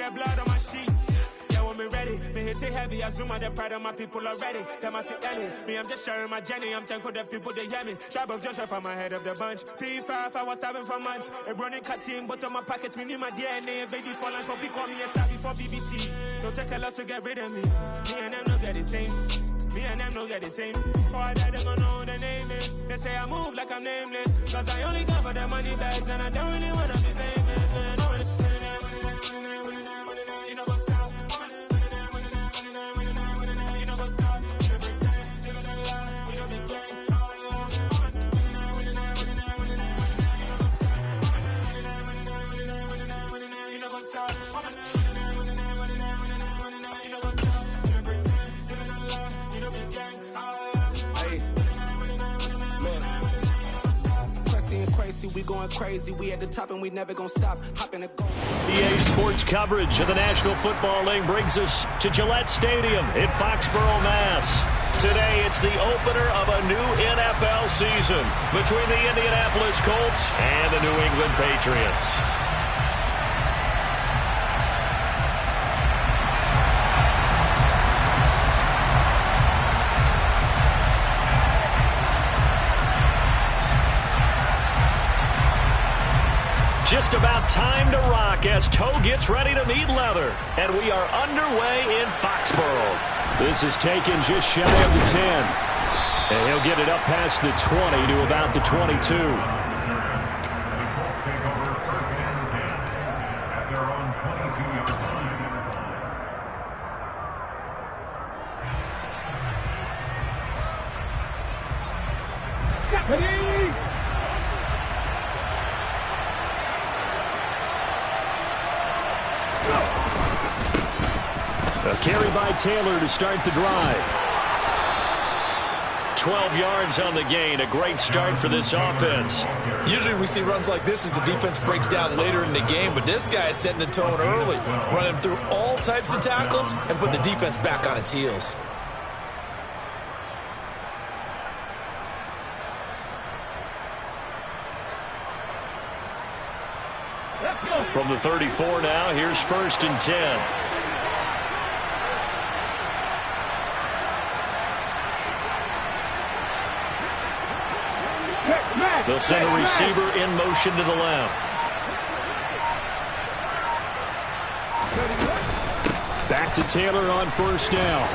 that blood on my sheets. Yeah, when me ready, me hit it heavy. I zoom out the pride of my people already. Come on, sit Ellie. Me, I'm just sharing my journey. I'm thankful that people, they hear me. Tribe of Joseph, I'm ahead of the bunch. P5, I was starving for months. A running cutscene, but on my pockets, me need my DNA. Baby for lunch, but we call me a star before BBC. Don't take a lot to get rid of me. Me and them don't get the same. Me and them don't get the same. Oh, I died, they gon' know who the name is. They say I move like I'm nameless. Cause I only come for the money bags. And I don't really wanna be famous, man. You know what's up? You know what's up? You pretend, living a lie. We don't be gang. You know what's up? We going crazy, we at the top and we never gonna stop. Hop in the go. EA Sports coverage of the National Football League brings us to Gillette Stadium in Foxborough, Mass. Today, it's the opener of a new NFL season between the Indianapolis Colts and the New England Patriots. Just about time to rock as Toe gets ready to meet leather. And we are underway in Foxborough. This is taken just shy of the 10. And he'll get it up past the 20 to about the 22. A carry by Taylor to start the drive. 12 yards on the gain. A great start for this offense. Usually we see runs like this as the defense breaks down later in the game, but this guy is setting the tone early, running through all types of tackles and putting the defense back on its heels. From the 34 now, here's 1st and 10. They'll send a receiver in motion to the left. Back to Taylor on 1st down.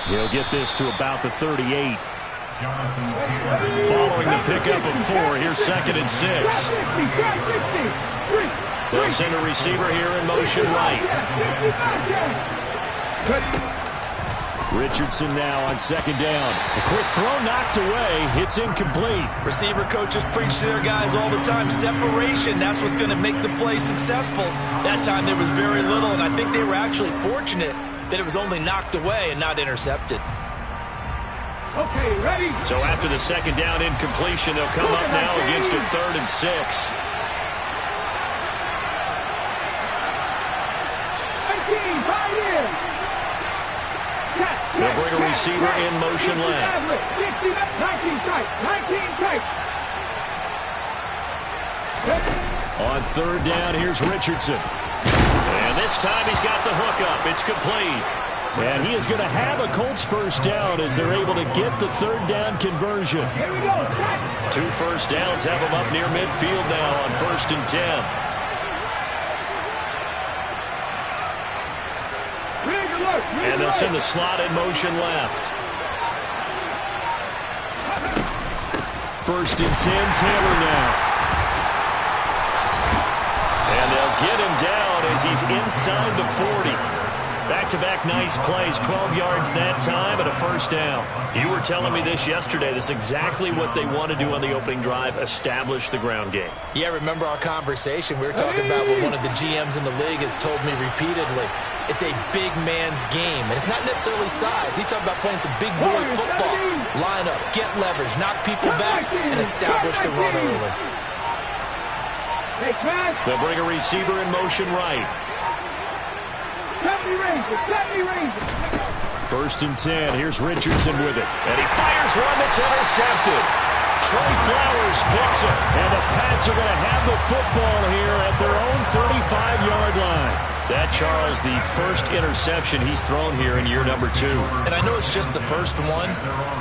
He'll get this to about the 38. Following the pickup of 4, here's 2nd and 6. They'll send a receiver here in motion right. Richardson now on 2nd down. A quick throw knocked away. It's incomplete. Receiver coaches preach to their guys all the time. Separation, that's what's going to make the play successful. That time there was very little, and I think they were actually fortunate that it was only knocked away and not intercepted. Okay, ready? So after the 2nd down incompletion, they'll come up now against a 3rd and 6. They'll bring a receiver in motion left. 19 tight. On 3rd down, here's Richardson. And this time he's got the hookup. It's complete. And he is going to have a Colts 1st down as they're able to get the 3rd down conversion. 2 first downs have them up near midfield now on 1st and 10. And they'll send the slot in motion left. 1st and 10, Taylor now. And they'll get him down as he's inside the 40. Back-to-back nice plays, 12 yards that time and a 1st down. You were telling me this yesterday. This is exactly what they want to do on the opening drive, establish the ground game. Yeah, remember our conversation? We were talking about what one of the GMs in the league has told me repeatedly. It's a big man's game, and it's not necessarily size. He's talking about playing some big boy football. Line up, get leverage, knock people back, and establish the run early. They'll bring a receiver in motion right. 1st and 10. Here's Richardson with it. And he fires one that's intercepted. Trey Flowers picks it. And the Pats are going to have the football here at their own 35-yard line. That, Charles, the first interception he's thrown here in year number 2. And I know it's just the first one,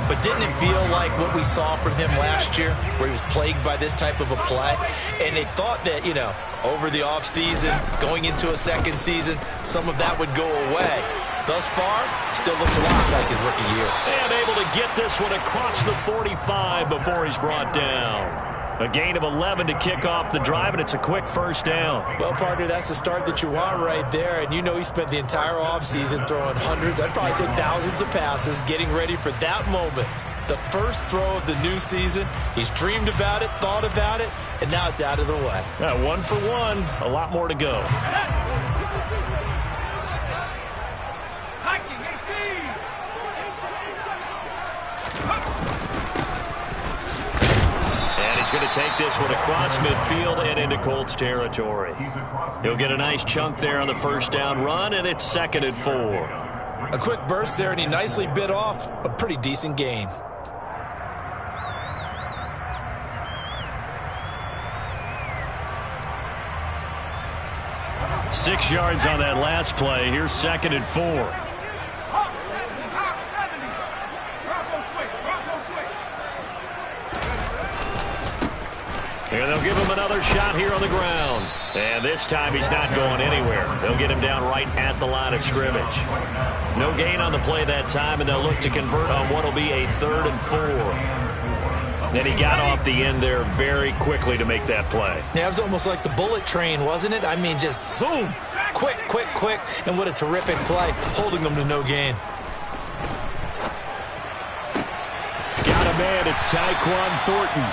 but didn't it feel like what we saw from him last year, where he was plagued by this type of a play? And they thought that, you know, over the offseason, going into a second season, some of that would go away. Thus far, still looks a lot like his rookie year. And able to get this one across the 45 before he's brought down. A gain of 11 to kick off the drive, and it's a quick first down. Well, partner, that's the start that you want right there. And you know he spent the entire offseason throwing hundreds, I'd probably say thousands of passes, getting ready for that moment. The first throw of the new season. He's dreamed about it, thought about it, and now it's out of the way. 1 for 1. A lot more to go. He's going to take this one across midfield and into Colts territory. He'll get a nice chunk there on the first down run, and it's 2nd and 4. A quick burst there, and he nicely bit off a pretty decent gain. Six yards on that last play. Here's 2nd and 4. And they'll give him another shot here on the ground. And this time he's not going anywhere. They'll get him down right at the line of scrimmage. No gain on the play that time, and they'll look to convert on what will be a 3rd and 4. And he got off the end there very quickly to make that play. Yeah, it was almost like the bullet train, wasn't it? I mean, just zoom. Quick, quick, quick. And what a terrific play, holding them to no gain. Got a man. It's Tyquan Thornton.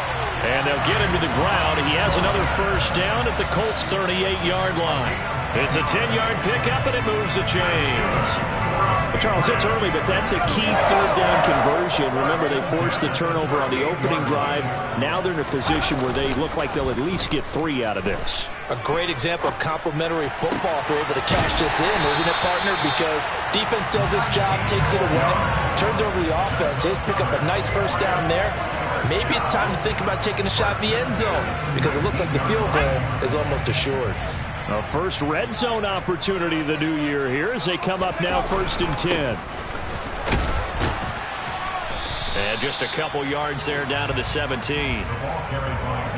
And they'll get him to the ground. He has another first down at the Colts' 38-yard line. It's a 10-yard pickup, and it moves the chains. Well, Charles, it's early, but that's a key 3rd down conversion. Remember, they forced the turnover on the opening drive. Now they're in a position where they look like they'll at least get 3 out of this. A great example of complementary football if they're able to cash this in, isn't it, partner? Because defense does this job, takes it away, turns over the offense. They just pick up a nice first down there. Maybe it's time to think about taking a shot in the end zone because it looks like the field goal is almost assured. A first red zone opportunity the new year here as they come up now 1st and 10. And just a couple yards there down to the 17.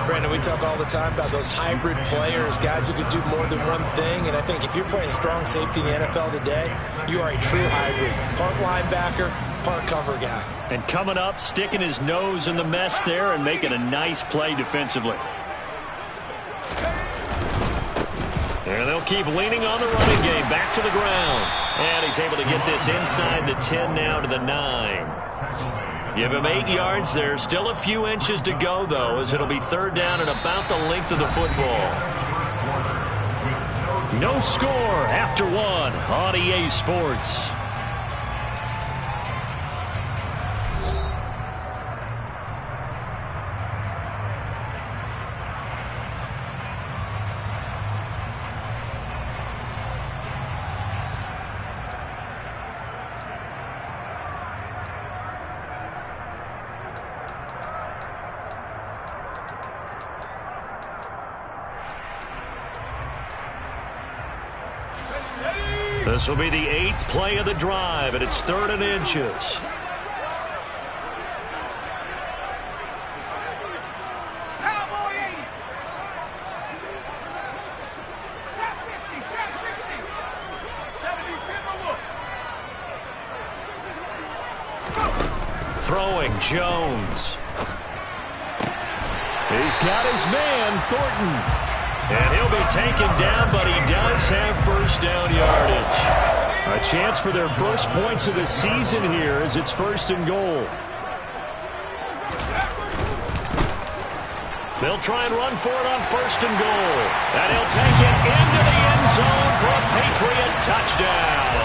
Brandon, we talk all the time about those hybrid players, guys who could do more than one thing. And I think if you're playing strong safety in the NFL today, you are a true hybrid. Part linebacker, part cover guy. And coming up, sticking his nose in the mess there and making a nice play defensively. And they'll keep leaning on the running game. Back to the ground. And he's able to get this inside the 10 now to the 9. Give him 8 yards there. Still a few inches to go, though, as it'll be 3rd down and about the length of the football. No score after 1 on EA Sports. This will be the 8th play of the drive, and it's 3rd and inches. Cowboy 80. Chop 60, chop 60. 70, Throwing Jones. He's got his man, Thornton. And he'll be taken down, but he does have first down yardage. A chance for their first points of the season here as it's 1st and goal. They'll try and run for it on 1st and goal. And he'll take it into the end zone for a Patriot touchdown.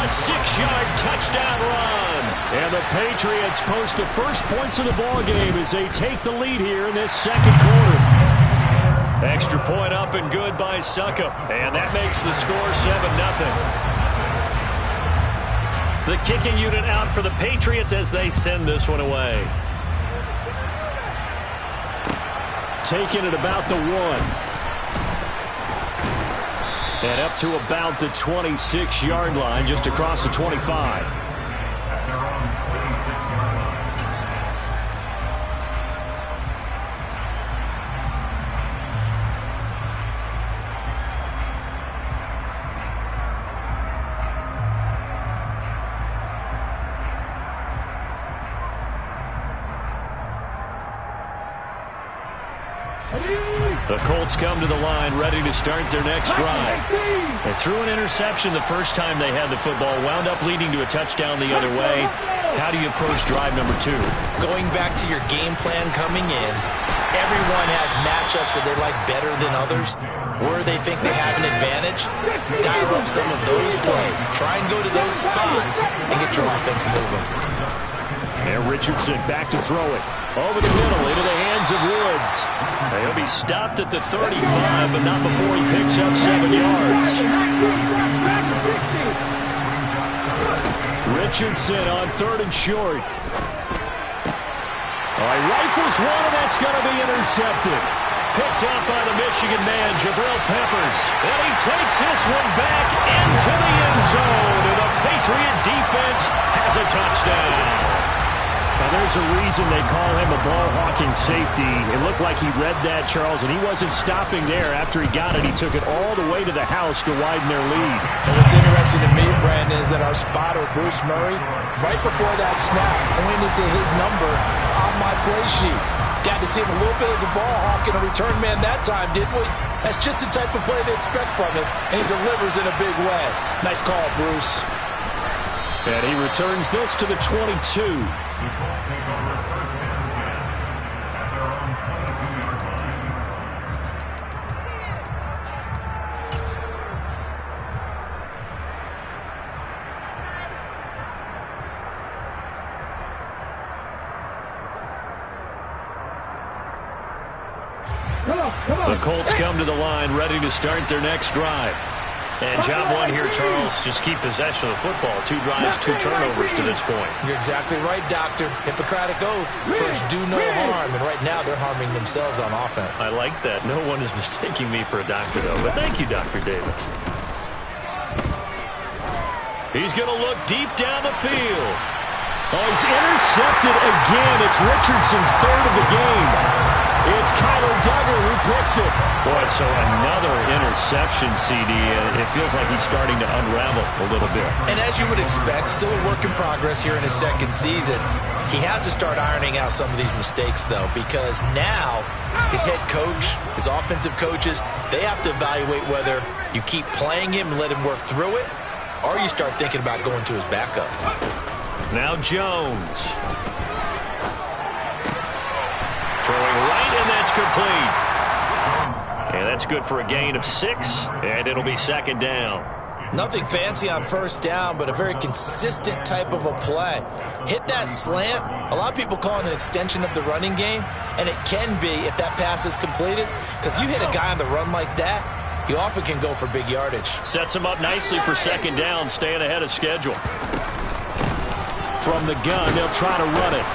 A 6-yard touchdown run. And the Patriots post the first points of the ball game as they take the lead here in this 2nd quarter. Extra point up and good by Succop. And that makes the score 7-0. The kicking unit out for the Patriots as they send this one away. Taking it about the 1. And up to about the 26-yard line, just across the 25. The Colts come to the line, ready to start their next drive. They threw an interception the first time they had the football, wound up leading to a touchdown the other way. How do you approach drive number 2? Going back to your game plan coming in, everyone has matchups that they like better than others. Where they think they have an advantage, dial up some of those plays. Try and go to those spots and get your offense moving. And Richardson back to throw it. Over the middle, into the hands of Woods. He'll be stopped at the 35, but not before he picks up 7 yards. Richardson on 3rd and short. All right, rifles one, and that's going to be intercepted. Picked up by the Michigan man, Jabril Peppers. And he takes this one back into the end zone. And the Patriot defense has a touchdown. Now, there's a reason they call him a ball-hawking safety. It looked like he read that, Charles, and he wasn't stopping there. After he got it, he took it all the way to the house to widen their lead. And what's interesting to me, Brandon, is that our spotter, Bruce Murray, right before that snap, pointed to his number on my play sheet. Got to see him a little bit as a ball hawk and a return man that time, didn't we? That's just the type of play they expect from him, and he delivers in a big way. Nice call, Bruce. And he returns this to the 22. The Colts come to the line, ready to start their next drive. And job one here, Charles, just keep possession of the football. 2 drives, 2 turnovers to this point. You're exactly right, Doctor. Hippocratic oath. First, do no harm. And right now, they're harming themselves on offense. I like that. No one is mistaking me for a doctor, though. But thank you, Dr. Davis. He's going to look deep down the field. Oh, he's intercepted again. It's Richardson's 3rd of the game. It's Kyler Duggar who picks it. Boy, so another interception, CD. It feels like he's starting to unravel a little bit. And as you would expect, still a work in progress here in his 2nd season. He has to start ironing out some of these mistakes, though, because now his head coach, his offensive coaches, they have to evaluate whether you keep playing him and let him work through it, or you start thinking about going to his backup. Now Jones. Throwing right, and that's complete. And that's good for a gain of 6, and it'll be 2nd down. Nothing fancy on 1st down, but a very consistent type of a play. Hit that slant. A lot of people call it an extension of the running game, and it can be if that pass is completed, because you hit a guy on the run like that, you often can go for big yardage. Sets him up nicely for 2nd down, staying ahead of schedule. From the gun, they'll try to run it.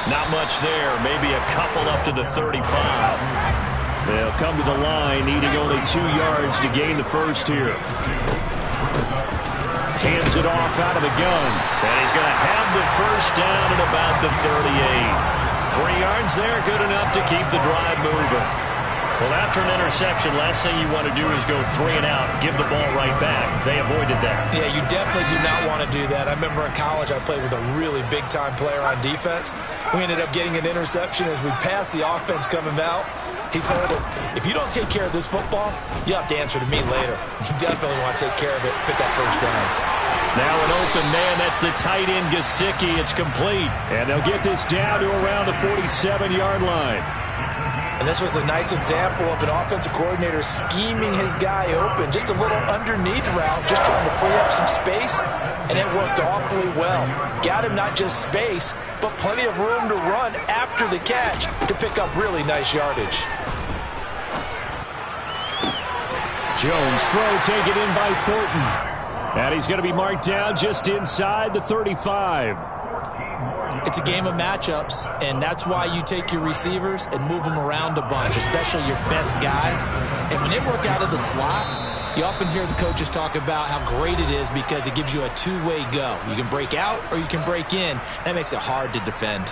Not much there, maybe a couple up to the 35. They'll come to the line, needing only 2 yards to gain the first here. Hands it off out of the gun. And he's going to have the first down at about the 38. 3 yards there, good enough to keep the drive moving. Well, after an interception, last thing you want to do is go 3 and out, give the ball right back. They avoided that. Yeah, you definitely do not want to do that. I remember in college I played with a really big-time player on defense. We ended up getting an interception as we passed the offense coming out. He told him, if you don't take care of this football, you have to answer to me later. You definitely want to take care of it, pick up first downs. Now an open man, that's the tight end Gesicki. It's complete. And they'll get this down to around the 47-yard line. And this was a nice example of an offensive coordinator scheming his guy open. Just a little underneath route, just trying to free up some space, and it worked awfully well. Got him not just space, but plenty of room to run after the catch to pick up really nice yardage. Jones throw taken in by Thornton. And he's going to be marked down just inside the 35. It's a game of matchups, and that's why you take your receivers and move them around a bunch, especially your best guys. And when they work out of the slot, You often hear the coaches talk about how great it is because it gives you a two-way go. You can break out or you can break in. That makes it hard to defend.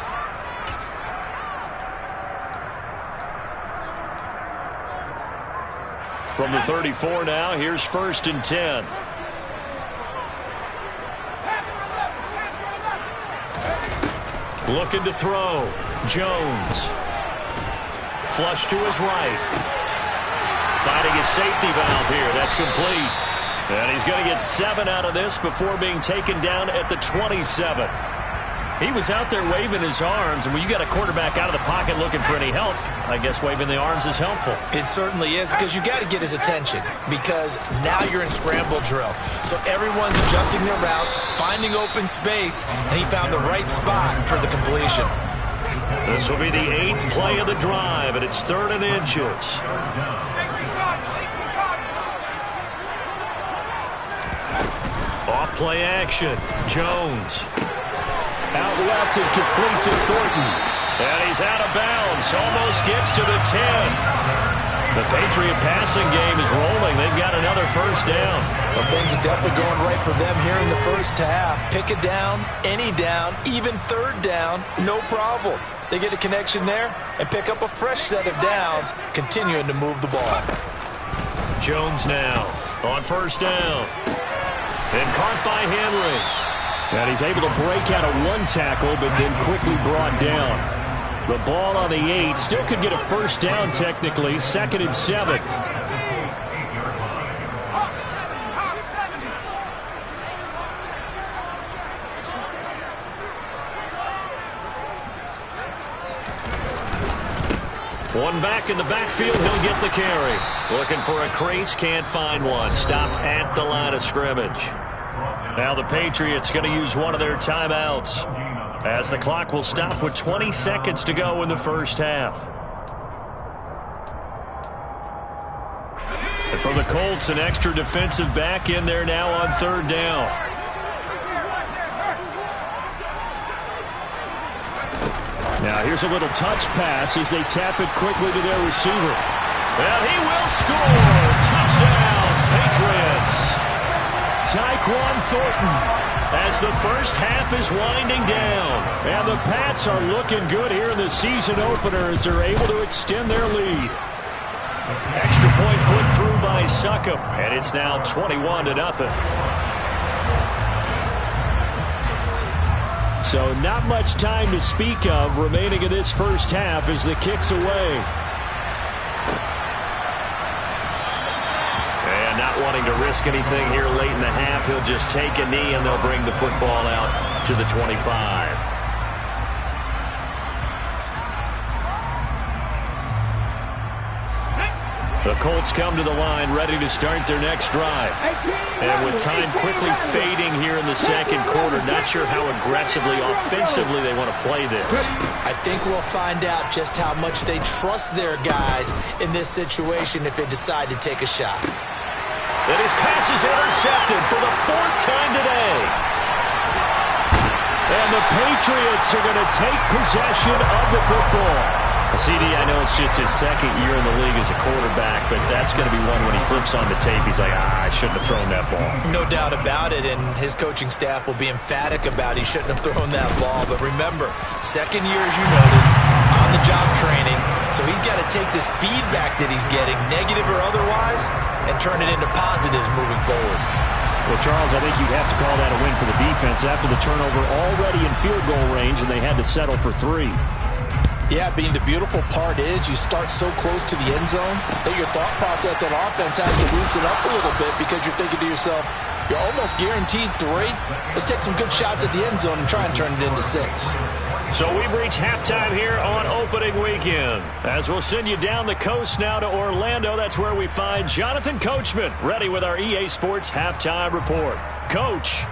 From the 34 now, here's 1st and 10. Looking to throw. Jones. Flush to his right. Finding his safety valve here. That's complete. And he's going to get 7 out of this before being taken down at the 27. He was out there waving his arms, and when you got a quarterback out of the pocket looking for any help, I guess waving the arms is helpful. It certainly is, because you got to get his attention, because now you're in scramble drill. So everyone's adjusting their routes, finding open space, and he found the right spot for the completion. This will be the 8th play of the drive, and it's 3rd and inches. Off play action. Jones. Out left and complete to Thornton. And he's out of bounds. Almost gets to the 10. The Patriot passing game is rolling. They've got another first down. Well, things are definitely going right for them here in the first half. Pick a down, any down, even 3rd down, no problem. They get a connection there and pick up a fresh set of downs, continuing to move the ball. Jones now on first down. And caught by Henry. And he's able to break out of one tackle, but then quickly brought down. The ball on the 8. Still could get a first down technically. 2nd and 7. One back in the backfield. He'll get the carry. Looking for a crease. Can't find one. Stopped at the line of scrimmage. Now the Patriots going to use one of their timeouts as the clock will stop with 20 seconds to go in the first half. And for the Colts, an extra defensive back in there now on 3rd down. Now here's a little touch pass as they tap it quickly to their receiver. Well, he will score. Touchdown, Patriots. Tyquan Thornton as the first half is winding down. And the Pats are looking good here in the season opener as they're able to extend their lead. Extra point put through by Succop, and it's now 21-0. So not much time to speak of remaining in this first half as the kick's away. Wanting to risk anything here late in the half, he'll just take a knee and they'll bring the football out to the 25. The Colts come to the line ready to start their next drive. And with time quickly fading here in the second quarter, not sure how aggressively, offensively they want to play this. I think we'll find out just how much they trust their guys in this situation if they decide to take a shot. And his pass is intercepted for the 4th time today. And the Patriots are going to take possession of the football. CD, I know it's just his 2nd year in the league as a quarterback, but that's going to be one when he flips on the tape. He's like, I shouldn't have thrown that ball. No doubt about it, and his coaching staff will be emphatic about he shouldn't have thrown that ball. But remember, 2nd year, as you noted, on-the-job training, so he's got to take this feedback that he's getting, negative or otherwise, and turn it into positives moving forward. Well, Charles, I think you have to call that a win for the defense after the turnover already in field goal range, and they had to settle for 3. Yeah, Bean, the beautiful part is you start so close to the end zone that your thought process on offense has to loosen up a little bit because you're thinking to yourself, you're almost guaranteed 3. Let's take some good shots at the end zone and try and turn it into 6. So we've reached halftime here on opening weekend. As we'll send you down the coast now to Orlando, that's where we find Jonathan Coachman ready with our EA Sports Halftime Report. Coach.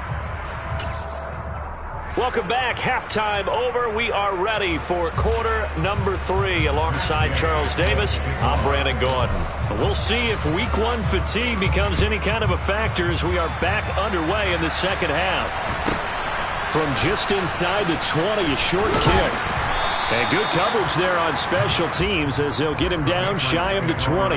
Welcome back. Halftime over. We are ready for quarter number 3 alongside Charles Davis. I'm Brandon Gordon. We'll see if week 1 fatigue becomes any kind of a factor as we are back underway in the second half. From just inside the 20, a short kick. And good coverage there on special teams as they'll get him down shy of the 20.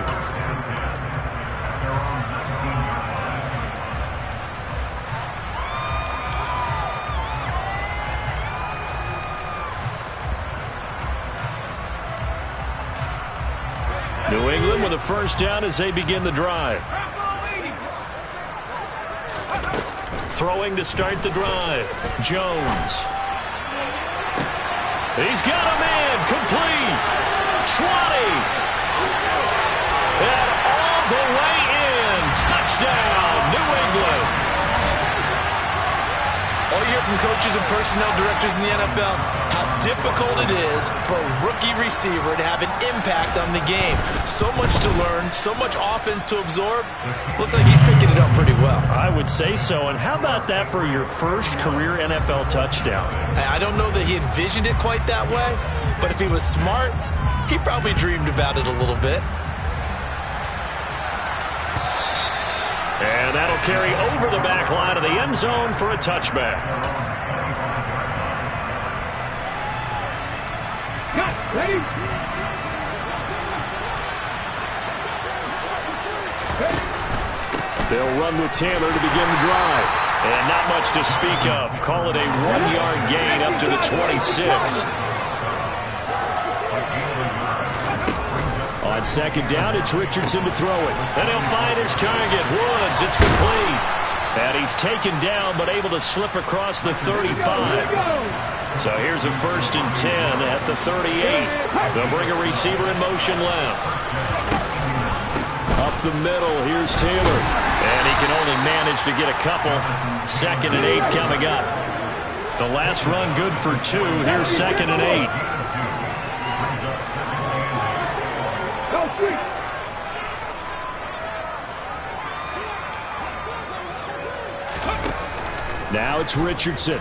New England with a first down as they begin the drive. Throwing to start the drive. Jones. He's got a man. Complete. 20. And all the way in. Touchdown, New England. All you hear from coaches and personnel directors in the NFL, how difficult it is for a rookie receiver to have an impact on the game. So much to learn, so much offense to absorb. Looks like he's picking it up pretty well. I would say so. And how about that for your first career NFL touchdown? I don't know that he envisioned it quite that way, but if he was smart, he probably dreamed about it a little bit. And that'll carry over the back line of the end zone for a touchback. Ready? They'll run with Taylor to begin the drive. And not much to speak of. Call it a 1-yard gain up to the 26. On second down, it's Richardson to throw it. And he'll find his target. Woods, it's complete. And he's taken down, but able to slip across the 35. So here's a 1st and 10 at the 38. They'll bring a receiver in motion left. Up the middle, here's Taylor. And he can only manage to get a couple. 2nd and 8 coming up. The last run good for 2. Here's 2nd and 8. Now it's Richardson.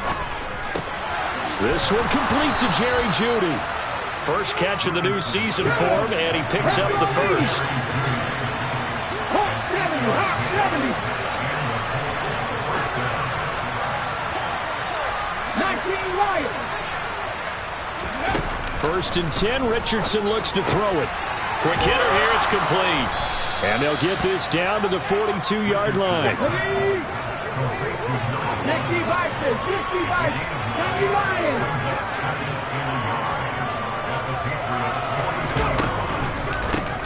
This one complete to Jerry Jeudy. First catch of the new season for him, and he picks up the first. First and 10, Richardson looks to throw it. Quick hitter here, it's complete. And they'll get this down to the 42-yard line.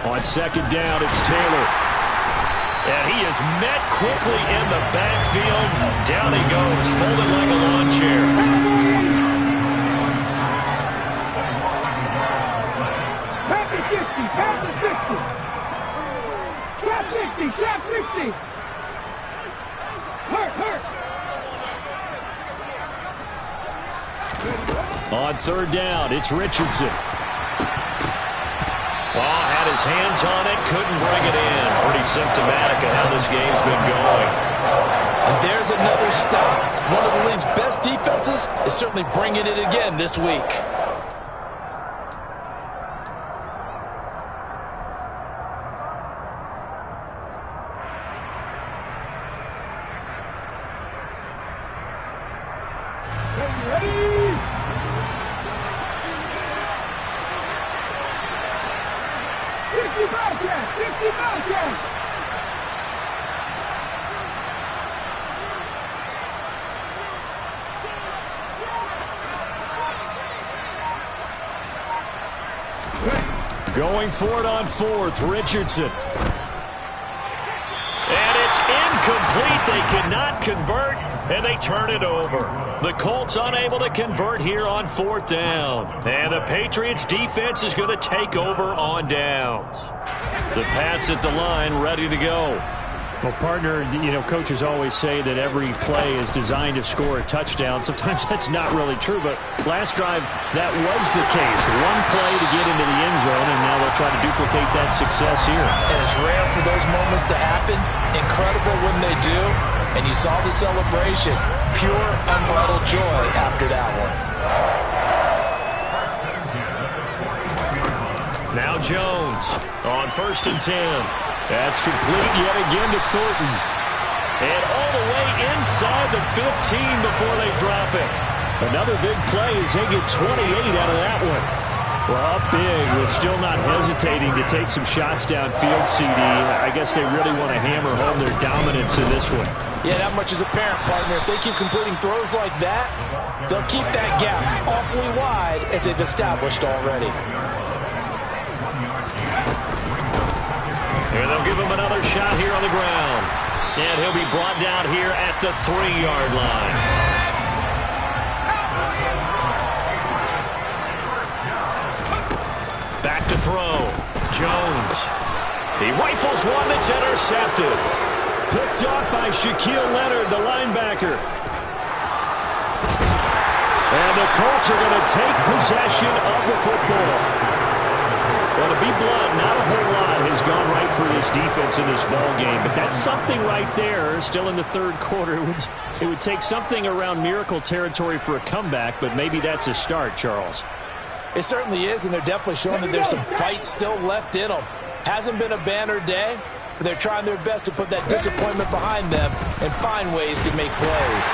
On second down, it's Taylor. And he is met quickly in the backfield. Down he goes, folded like a lawn chair. Trap 60. Hurt. On third down, it's Richardson. Had his hands on it, couldn't bring it in. Pretty symptomatic of how this game's been going. And there's another stop. One of the league's best defenses is certainly bringing it again this week. Going for it on 4th, Richardson. And it's incomplete. They cannot convert, and they turn it over. The Colts unable to convert here on 4th down. And the Patriots defense is going to take over on downs. The Pats at the line, ready to go. Well, partner, coaches always say that every play is designed to score a touchdown. Sometimes that's not really true, but last drive, that was the case. One play to get into the end zone, and now they'll try to duplicate that success here. And it's rare for those moments to happen. Incredible when they do. And you saw the celebration. Pure, unbridled joy after that one. Now Jones on 1st and 10. That's complete yet again to Thornton. And all the way inside the 15 before they drop it. Another big play as they get 28 out of that one. Well, up big, but still not hesitating to take some shots downfield, CD. I guess they really want to hammer home their dominance in this one. Yeah, that much is apparent, partner. If they keep completing throws like that, they'll keep that gap awfully wide as they've established already. And they'll give him another shot here on the ground. And he'll be brought down here at the 3-yard line. Back to throw. Jones. He rifles one that's intercepted. Picked off by Shaquille Leonard, the linebacker. And the Colts are going to take possession of the football. Well, to be blunt, not a whole lot has gone right for this defense in this ball game, but that's something right there. Still in the third quarter, it would take something around miracle territory for a comeback, but maybe that's a start, Charles. It certainly is, and they're definitely showing that there's some fight still left in them. Hasn't been a banner day, but they're trying their best to put that disappointment behind them and find ways to make plays.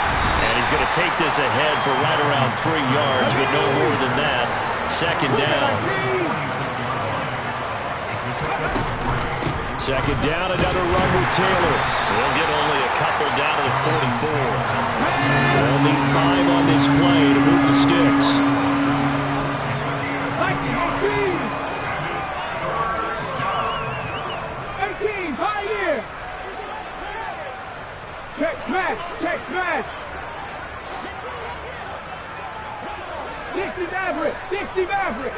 And he's going to take this ahead for right around 3 yards, but no more than that. Second down. Second down, another run with Taylor. They'll get only a couple down to the 44. They'll need 5 on this play to move the sticks. 18, Pioneer. Check smash, check smash. 60 Maverick, 60 Maverick.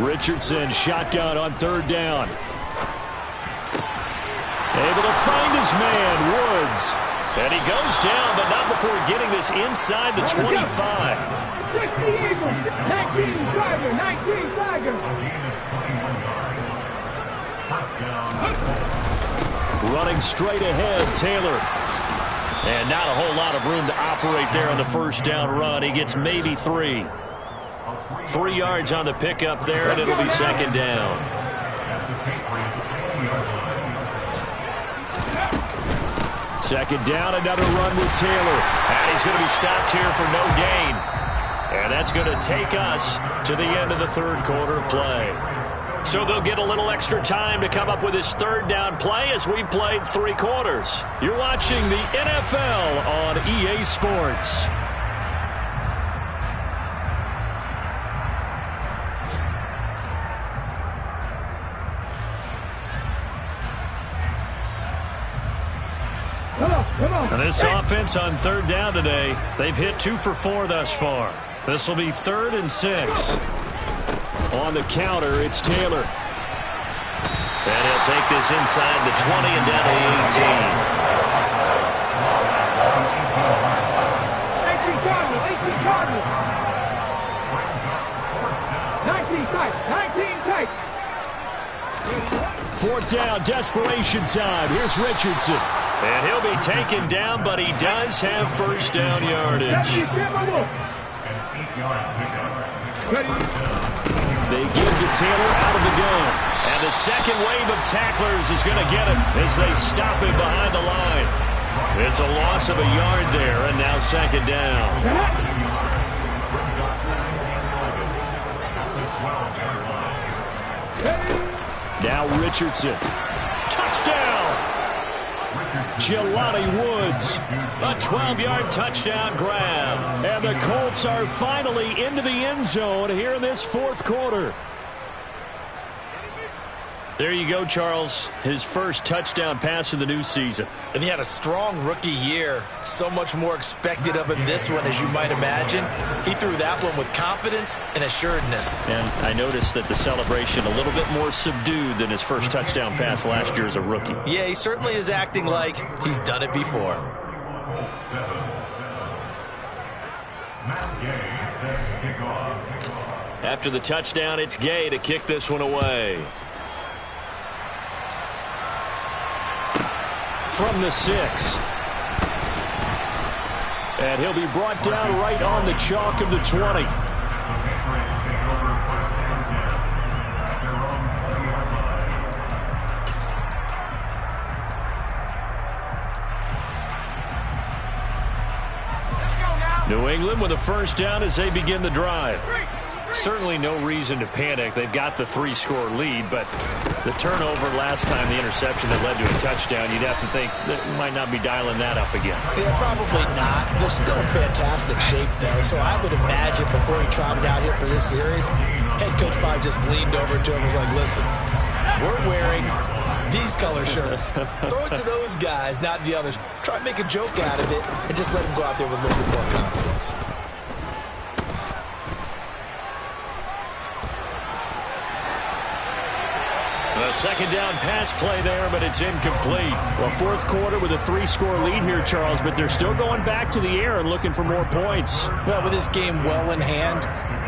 Richardson, shotgun on third down. Able to find his man, Woods. And he goes down, but not before getting this inside the 25. 60 Eagles, 19 Tiger, 19 Tiger. Running straight ahead, Taylor. And not a whole lot of room to operate there on the first down run. He gets maybe 3. 3 yards on the pickup there, and it'll be second down. Second down, another run with Taylor. And he's going to be stopped here for no gain. And that's going to take us to the end of the third quarter of play. So they'll get a little extra time to come up with this third down play as we've played 3 quarters. You're watching the NFL on EA Sports. And this offense on third down today, they've hit 2 for 4 thus far. This will be 3rd and 6. On the counter, it's Taylor. And he'll take this inside the 20 and down to the 18. 18 Cardinals, 18 Cardinals. 19 tight, 19 tight. 4th down, desperation time. Here's Richardson. And he'll be taken down, but he does have first down yardage. They give to Taylor out of the gun. And the second wave of tacklers is going to get him as they stop him behind the line. It's a loss of a yard there, and now second down. Now Richardson. Touchdown! Jelani Woods, a 12-yard touchdown grab. And the Colts are finally into the end zone here in this 4th quarter. There you go, Charles. His first touchdown pass of the new season. And he had a strong rookie year. So much more expected of him this one, as you might imagine. He threw that one with confidence and assuredness. And I noticed that the celebration a little bit more subdued than his first touchdown pass last year as a rookie. Yeah, he certainly is acting like he's done it before. After the touchdown, it's Gay to kick this one away. From the 6. And he'll be brought down right on the chalk of the 20. New England with a first down as they begin the drive. Certainly no reason to panic. They've got the 3-score lead, but the turnover last time, the interception that led to a touchdown, you'd have to think that might not be dialing that up again. Yeah, probably not. They're still in fantastic shape, though, so I would imagine before he trotted out here for this series, head coach probably just leaned over to him and was like, listen, We're wearing these color shirts. Throw it to those guys, not the others. Try to make a joke out of it and just let them go out there with a little bit more confidence. A second down pass play there, but it's incomplete. Well, fourth quarter with a 3-score lead here, Charles, but they're still going back to the air and looking for more points. Well, with this game well in hand,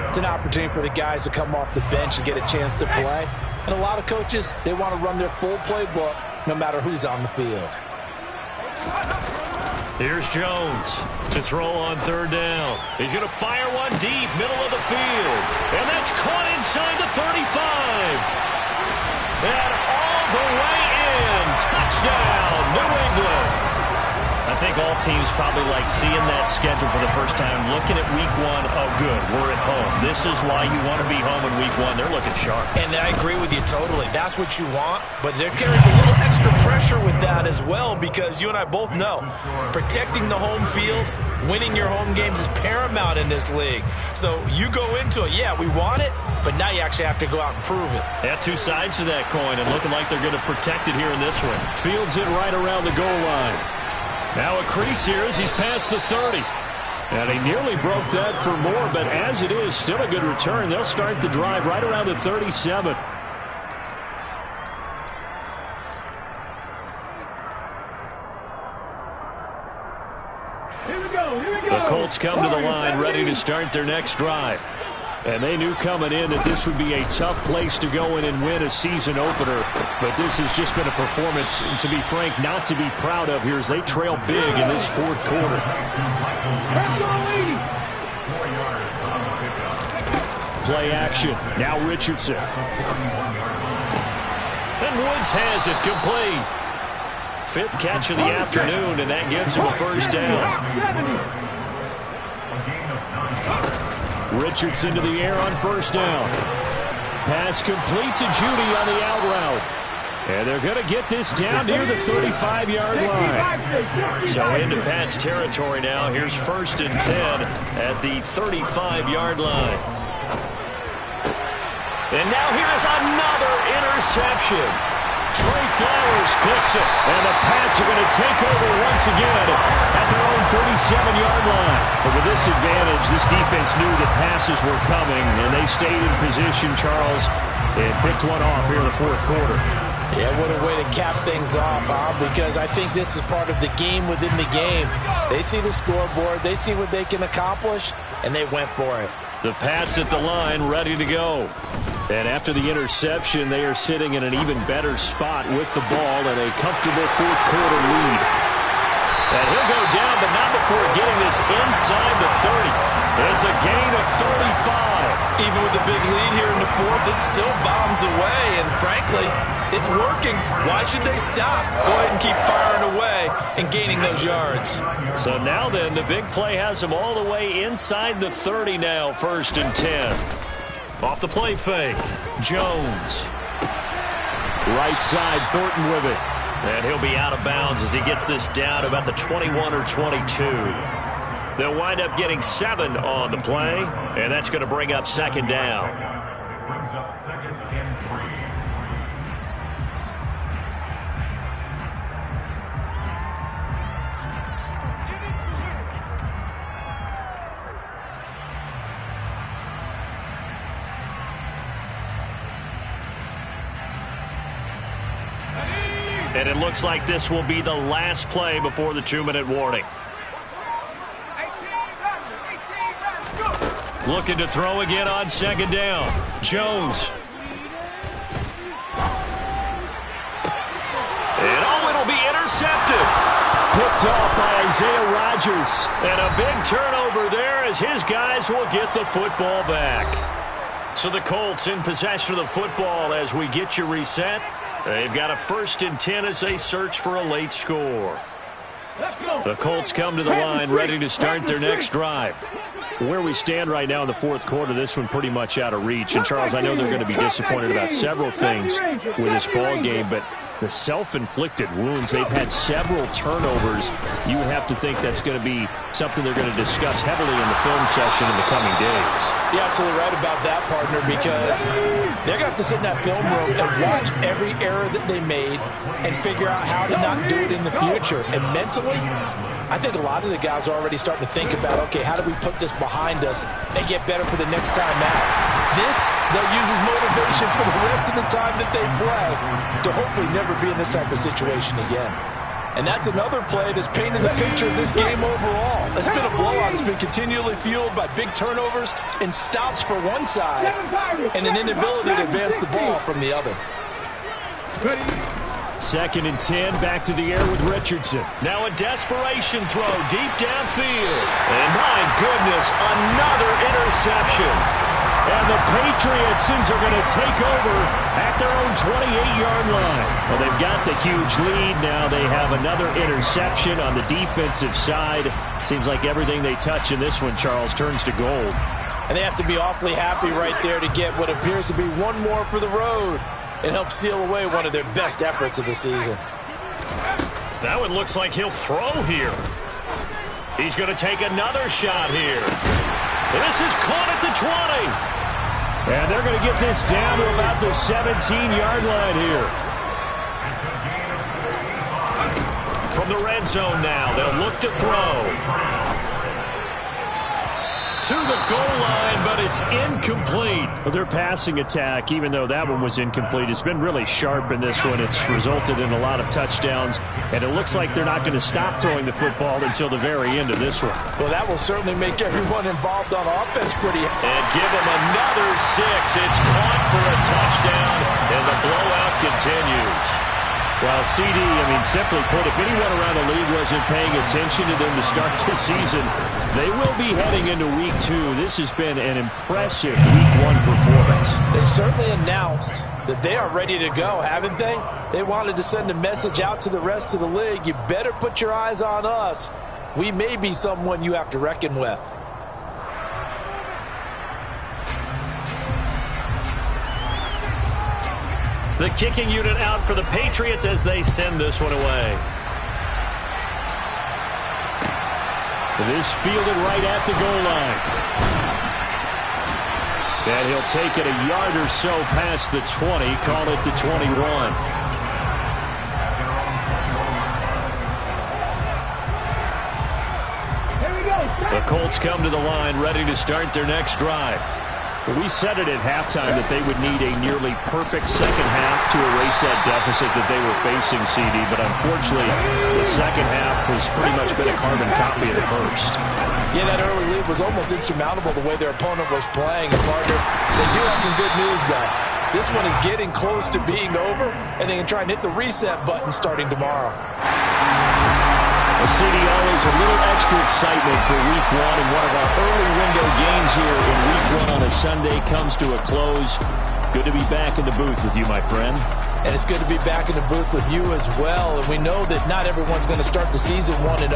it's an opportunity for the guys to come off the bench and get a chance to play. And a lot of coaches, they want to run their full playbook no matter who's on the field. Here's Jones to throw on third down. He's going to fire one deep, middle of the field. And that's caught inside the 35. And all the way in. Touchdown, New England. I think all teams probably like seeing that schedule for the first time, looking at week one. Oh, good, we're at home. This is why you want to be home in week one. They're looking sharp. And I agree with you totally. That's what you want, but there carries a little extra pressure with that as well, because you and I both know protecting the home field, winning your home games is paramount in this league. So you go into it, yeah, we want it, but now you actually have to go out and prove it. Yeah, two sides to that coin, and looking like they're going to protect it here in this one. Fields it right around the goal line. Now a crease here as he's past the 30. And he nearly broke that for more, but as it is, still a good return. They'll start the drive right around the 37. Here we go. The Colts come to the line ready to start their next drive. And they knew coming in that this would be a tough place to go in and win a season opener. But this has just been a performance, to be frank, not to be proud of here as they trail big in this fourth quarter. Play action. Now Richardson. And Woods has it complete. Fifth catch of the afternoon, and that gives him a first down. Richardson to the air on first down. Pass complete to Judy on the out route. And they're going to get this down near the 35-yard line. So into Pat's territory now. Here's first and 10 at the 35-yard line. And now here's another interception. Trey Flowers picks it, and the Pats are going to take over once again at their own 37-yard line. But with this advantage, this defense knew that passes were coming, and they stayed in position, Charles, and picked one off here in the fourth quarter. Yeah, what a way to cap things off, huh? Because I think this is part of the game within the game. They see the scoreboard, they see what they can accomplish, and they went for it. The Pats at the line, ready to go. And after the interception, they are sitting in an even better spot with the ball and a comfortable fourth quarter lead. And he'll go down, but not before getting this inside the 30. It's a gain of 35. Even with the big lead here in the fourth, it still bombs away, and frankly, it's working. Why should they stop? Go ahead and keep firing away and gaining those yards. So now then, the big play has them all the way inside the 30 now, first and 10. Off the play fake, Jones. Right side, Thornton with it. And he'll be out of bounds as he gets this down about the 21 or 22. They'll wind up getting 7 on the play, and that's going to bring up second down. Brings up second and 3. And it looks like this will be the last play before the 2-minute warning. Looking to throw again on second down. Jones. And it'll be intercepted. Picked off by Isaiah Rodgers. And a big turnover there as his guys will get the football back. So the Colts in possession of the football as we get you reset. They've got a first and 10 as they search for a late score. The Colts come to the line ready to start their next drive. Where we stand right now in the fourth quarter, this one pretty much out of reach. And, Charles, I know they're going to be disappointed about several things with this ball game, but the self-inflicted wounds. They've had several turnovers. You would have to think that's going to be something they're going to discuss heavily in the film session in the coming days. You're absolutely right about that, partner, because they're going to have to sit in that film room and watch every error that they made and figure out how to not do it in the future. And mentally, I think a lot of the guys are already starting to think about, okay, how do we put this behind us and get better for the next time out? This, they'll use as motivation for the rest of the time that they play to hopefully never be in this type of situation again. And that's another play that's painted the picture of this game overall. It's been a blowout. It's been continually fueled by big turnovers and stops for one side and an inability to advance the ball from the other. 2nd and 10, back to the air with Richardson. Now a desperation throw deep downfield. And my goodness, another interception. And the Patriots are going to take over at their own 28-yard line. Well, they've got the huge lead. Now they have another interception on the defensive side. Seems like everything they touch in this one, Charles, turns to gold. And they have to be awfully happy right there to get what appears to be one more for the road and help seal away one of their best efforts of the season. That one looks like he'll throw here. He's going to take another shot here. This is caught at the 20. And they're going to get this down to about the 17-yard line here. From the red zone now, they'll look to throw. To the goal line, but it's incomplete. Well, their passing attack, even though that one was incomplete, has been really sharp in this one. It's resulted in a lot of touchdowns, and it looks like they're not going to stop throwing the football until the very end of this one. Well, that will certainly make everyone involved on offense pretty happy. And give them another 6. It's caught for a touchdown, and the blowout continues. Well, CD, simply put, if anyone around the league wasn't paying attention to them to start this season, they will be heading into Week 2. This has been an impressive Week 1 performance. They've certainly announced that they are ready to go, haven't they? They wanted to send a message out to the rest of the league. You better put your eyes on us. We may be someone you have to reckon with. The kicking unit out for the Patriots as they send this one away. This fielded right at the goal line. And he'll take it a yard or so past the 20, call it the 21. The Colts come to the line ready to start their next drive. We said it at halftime that they would need a nearly perfect second half to erase that deficit that they were facing, CD, but unfortunately, the second half has pretty much been a carbon copy of the first. Yeah, that early lead was almost insurmountable the way their opponent was playing. And partner, they do have some good news, though. This one is getting close to being over, and they can try and hit the reset button starting tomorrow. Well, CD, always a little extra excitement for Week 1, and one of our early window games here in Week 1 on a Sunday comes to a close. Good to be back in the booth with you, my friend. And it's good to be back in the booth with you as well. And we know that not everyone's going to start the season 1-0.